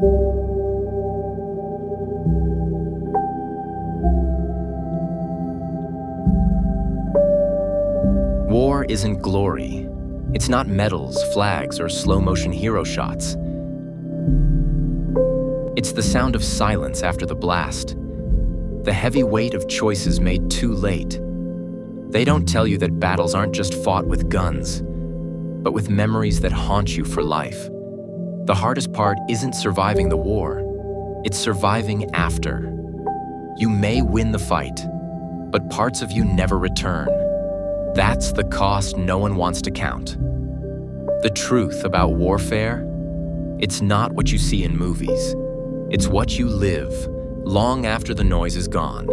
War isn't glory. It's not medals, flags, or slow-motion hero shots. It's the sound of silence after the blast, the heavy weight of choices made too late. They don't tell you that battles aren't just fought with guns, but with memories that haunt you for life. The hardest part isn't surviving the war, it's surviving after. You may win the fight, but parts of you never return. That's the cost no one wants to count. The truth about warfare, it's not what you see in movies. It's what you live long after the noise is gone.